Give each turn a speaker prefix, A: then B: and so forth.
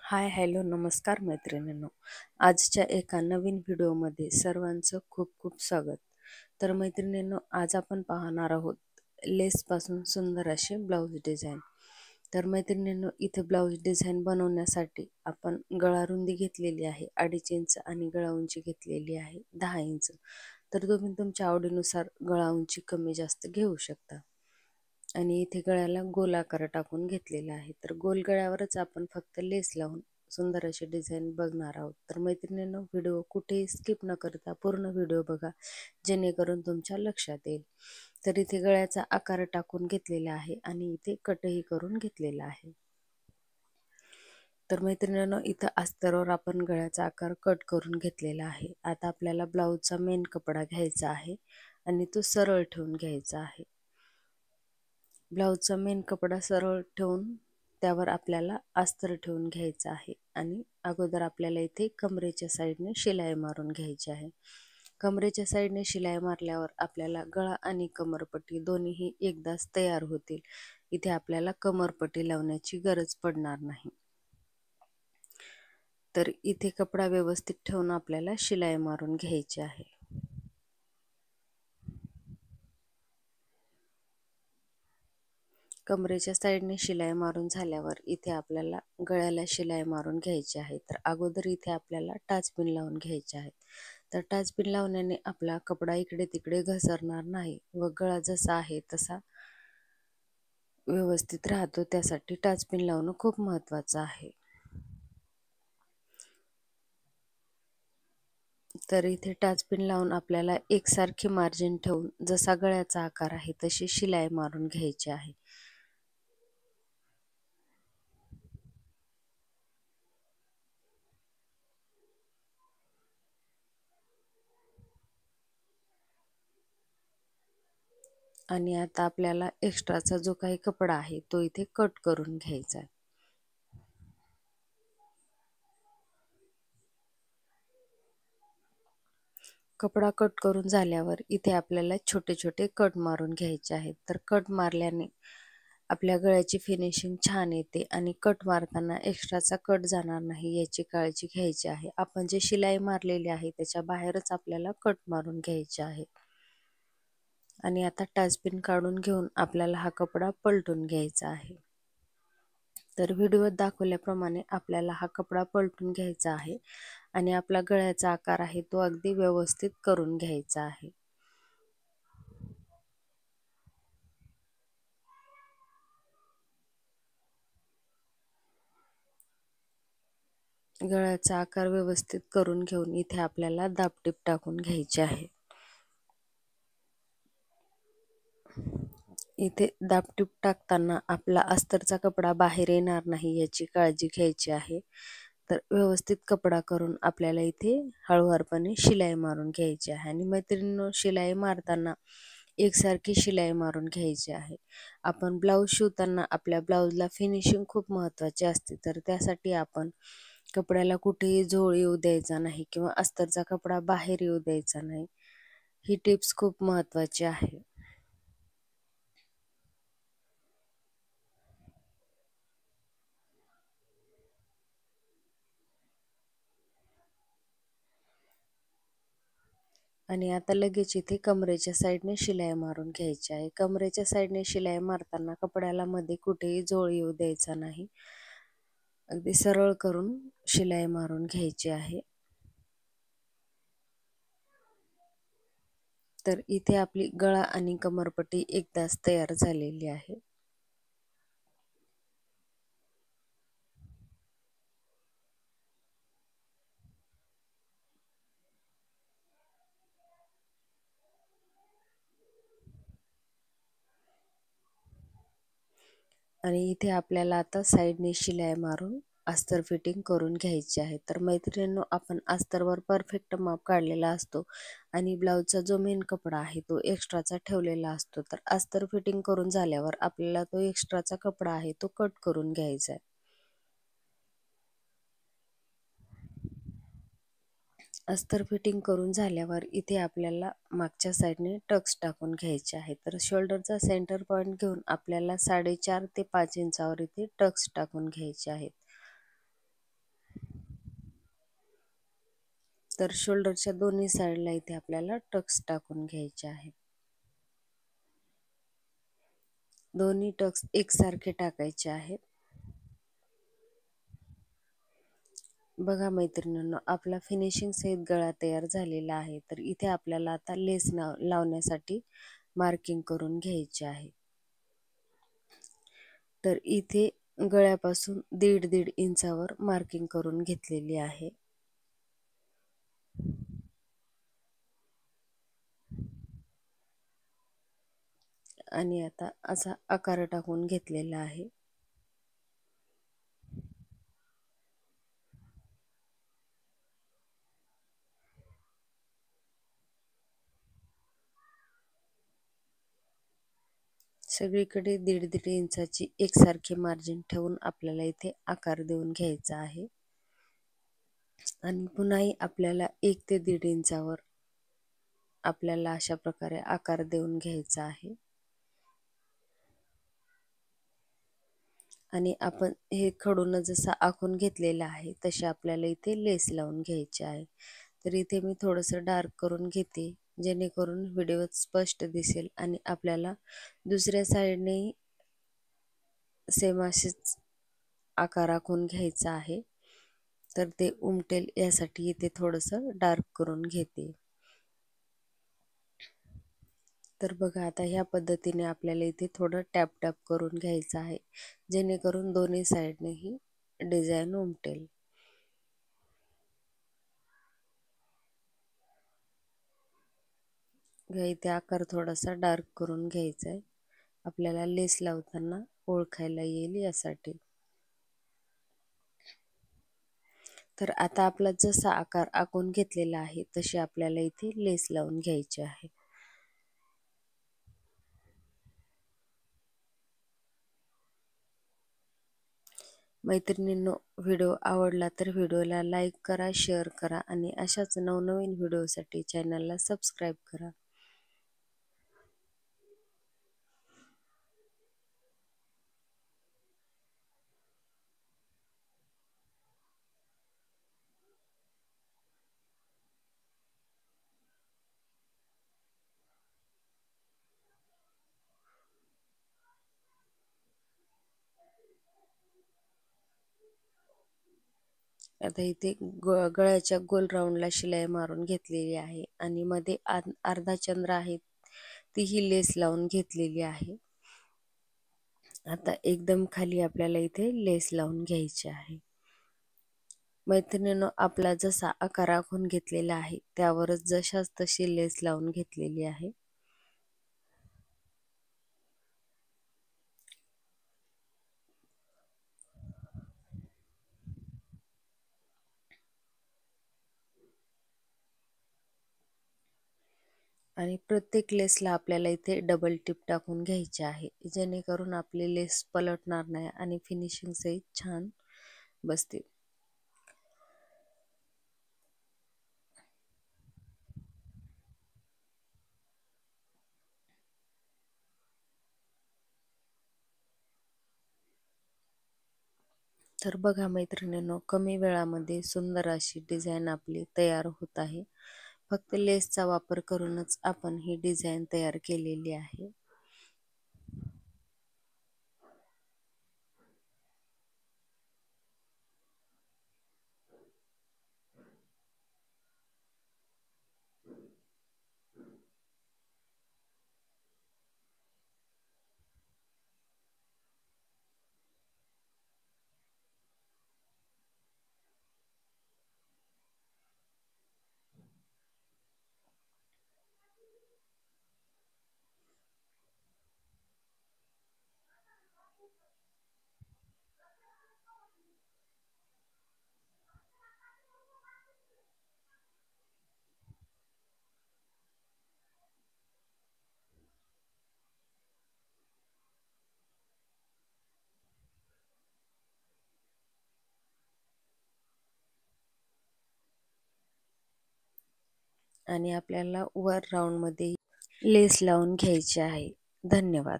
A: Hi hello नमस्कार मैत्रिणींनो. आजच्या एका नवीन व्हिडिओमध्ये सर्वांचं खूप खूप स्वागत. तर मैत्रिणींनो, आज आपण पाहणार आहोत लेसपासून सुंदर असे ब्लाऊज डिझाईन. तर मैत्रिणींनो, इथे ब्लाऊज डिझाईन बनवण्यासाठी आपण गळा रुंदी घेतलेली आहे 2.5 इंच आणि गळा उंची घेतलेली आहे 10 इंच. तर तुम्ही तुमच्या आवडीनुसार गळा उंची कमी जास्त घेऊ शकता. आणि इथे गळ्याला गोल आकार टाकून घेतलेला आहे. तर गोल गळ्यावरच आपण फक्त लेस लावून सुंदर अशी डिझाईन बघणार आहोत. तर मैत्रिणींनो, व्हिडिओ कुठेही स्किप न करता पूर्ण व्हिडिओ बघा, जेणेकरून तुमच्या लक्षात येईल. तर इथे गळ्याचा आकार टाकून घेतलेला आहे आणि इथे कटही करून घेतलेला आहे. तर मैत्रिणींनो, इथं अस्तरावर आपण गळ्याचा आकार कट करून घेतलेला आहे. आता आपल्याला ब्लाऊजचा मेन कपडा घ्यायचा आहे आणि तो सरळ ठेवून घ्यायचा आहे. ब्लाऊजचा मेन कपडा सरळ ठेवून त्यावर आपल्याला अस्तर ठेवून घ्यायचं आहे आणि अगोदर आपल्याला इथे कमरेच्या साईडने शिलाई मारून घ्यायची आहे. कमरेच्या साईडने शिलाई मारल्यावर आपल्याला गळा आणि कमरपट्टी दोन्हीही एकदाच तयार होतील. इथे आपल्याला कमरपट्टी लावण्याची गरज पडणार नाही. तर इथे कपडा व्यवस्थित ठेवून आपल्याला शिलाई मारून घ्यायची आहे. कमरेच्या साईडने शिलाई मारून झाल्यावर इथे आपल्याला गळ्याला शिलाई मारून घ्यायची आहे. तर अगोदर इथे आपल्याला टाचपिन लावून घ्यायचे आहेत. तर टाचपिन लावण्याने आपला कपडा इकडे तिकडे घसरणार नाही व गळा जसा आहे तसा व्यवस्थित राहतो. त्यासाठी टाचपिन लावणं खूप महत्त्वाचं आहे. तर इथे टाचपिन लावून आपल्याला एकसारखी मार्जिन ठेवून जसा गळ्याचा आकार आहे तशी शिलाई मारून घ्यायची आहे. आणि आता आपल्याला एक्स्ट्राचा जो काही कपडा आहे तो इथे कट करून घ्यायचा आहे. कपडा कट करून झाल्यावर इथे आपल्याला छोटे छोटे कट मारून घ्यायचे आहेत. तर कट मारल्याने आपल्या गळ्याची फिनिशिंग छान येते आणि कट मारताना एक्स्ट्राचा कट जाणार नाही याची काळजी घ्यायची आहे. आपण जे शिलाई मारलेली आहे त्याच्या बाहेरच आपल्याला कट मारून घ्यायचे आहे. आणि आता टाचपिन काढून घेऊन आपल्याला हा कपडा पलटून घ्यायचा आहे. तर व्हिडिओत दाखवल्याप्रमाणे आपल्याला हा कपडा पलटून घ्यायचा आहे आणि आपला गळ्याचा आकार आहे तो अगदी व्यवस्थित करून घ्यायचा आहे. गळ्याचा आकार व्यवस्थित करून घेऊन इथे आपल्याला दाबटीप टाकून घ्यायची आहे. इथे दाबटीप टाकताना आपला अस्तरचा कपडा बाहेर येणार नाही याची काळजी घ्यायची आहे. तर व्यवस्थित कपडा करून आपल्याला इथे हळूवारपणे शिलाई मारून घ्यायची आहे. आणि मैत्रिणींनो, शिलाई मारताना एकसारखी शिलाई मारून घ्यायची आहे. आपण ब्लाऊज शिवताना आपल्या ब्लाऊजला फिनिशिंग खूप महत्त्वाची असते. तर त्यासाठी आपण कपड्याला कुठेही झोळ येऊ द्यायचा नाही किंवा अस्तरचा कपडा बाहेर येऊ द्यायचा नाही. ही टिप्स खूप महत्त्वाची आहे. आणि आता लगेच इथे कमरेच्या साईडने शिलाई मारून घ्यायची आहे. कमरेच्या साईडने शिलाई मारताना कपड्याला मध्ये कुठेही झोळ येऊ द्यायचा नाही. अगदी सरळ करून शिलाई मारून घ्यायची आहे. तर इथे आपली गळा आणि कमरपट्टी एकदाच तयार झालेली आहे. आणि इथे आपल्याला आता साईडने शिलाई मारून अस्तर फिटिंग करून घ्यायची आहे. तर मैत्रिणींनो, आपण अस्तरवर परफेक्ट माप काढलेला असतो आणि ब्लाऊजचा जो मेन कपडा आहे तो एक्स्ट्राचा ठेवलेला असतो. तर अस्तर फिटिंग करून झाल्यावर आपल्याला तो एक्स्ट्राचा कपडा आहे तो कट करून घ्यायचा आहे. अस्तर फिटिंग करून झाल्यावर इथे आपल्याला मागच्या साईडने टक्स टाकून घ्यायचे आहे. तर शोल्डरचा सेंटर पॉईंट घेऊन आपल्याला 4.5 ते 5 इंचावर इथे टक्स टाकून घ्यायचे आहेत. तर शोल्डरच्या दोन्ही साईडला इथे आपल्याला टक्स टाकून घ्यायचे आहेत. दोन्ही टक्स एकसारखे टाकायचे आहेत. बघा मैत्रिणींनो, आपला फिनिशिंग सहित गळा तयार झालेला आहे. तर इथे आपल्याला आता लेस लावण्यासाठी मार्किंग करून घ्यायचे आहे. तर इथे गळ्यापासून 1.5 इंचावर मार्किंग करून घेतलेली आहे. आणि आता असा आकार टाकून घेतलेला आहे. सगळीकडे 1.5 इंचाची एकसारखी मार्जिन ठेवून आपल्याला इथे आकार देऊन घ्यायचा आहे. आणि पुन्हाही आपल्याला 1 ते 1.5 इंचावर आपल्याला अशा प्रकारे आकार देऊन घ्यायचा आहे. आणि आपण हे खडून जसा आखून घेतलेला आहे तसे आपल्याला इथे लेस लावून घ्यायचे आहे. तर इथे मी थोडंसं डार्क करून घेते, जेणेकरून व्हिडिओत स्पष्ट दिसेल आणि आपल्याला दुसऱ्या साईडने सेम असेच आकार आखून घ्यायचा आहे. तर ते उमटेल यासाठी इथे थोडंसं डार्क करून घेते. तर बघा, आता ह्या पद्धतीने आपल्याला इथे थोडं टॅप टॅप करून घ्यायचं आहे, जेणेकरून दोन्ही साईडने ही डिझाईन उमटेल. इथे आकार थोडासा डार्क करून घ्यायचा आहे, आपल्याला लेस लावताना ओळखायला येईल यासाठी. तर आता आपला जसा आकार आखून घेतलेला आहे तशी आपल्याला इथे लेस लावून घ्यायची आहे. मैत्रिणींनो, व्हिडिओ आवडला तर व्हिडिओला लाईक करा, शेअर करा आणि अशाच नवनवीन व्हिडिओसाठी चॅनलला सबस्क्राईब करा. आता इथे गळ्याच्या गोल राऊंडला शिलाई मारून घेतलेली आहे आणि मध्ये अर्धा चंद्र आहे, ती ही लेस लावून घेतलेली आहे. आता एकदम खाली आपल्याला इथे लेस लावून घ्यायची आहे. मैत्रिणींनो, आपला जसा आकार आखून घेतलेला आहे त्यावरच जशाच तशी लेस लावून घेतलेली आहे. आणि प्रत्येक लेसला आपल्याला इथे डबल टिप टाकून घ्यायची आहे, जेणेकरून आपली लेस पलटणार नाही आणि फिनिशिंग सहित छान बसते. तर बघा मैत्रिणींनो, कमी वेळामध्ये सुंदर अशी डिझाईन आपली तयार होत आहे. फक्त लेसचा वापर करूनच आपण ही डिझाईन तयार केलेली आहे. आणि आपल्याला वर राऊंड मध्ये लेस लावून घ्यायची आहे. धन्यवाद.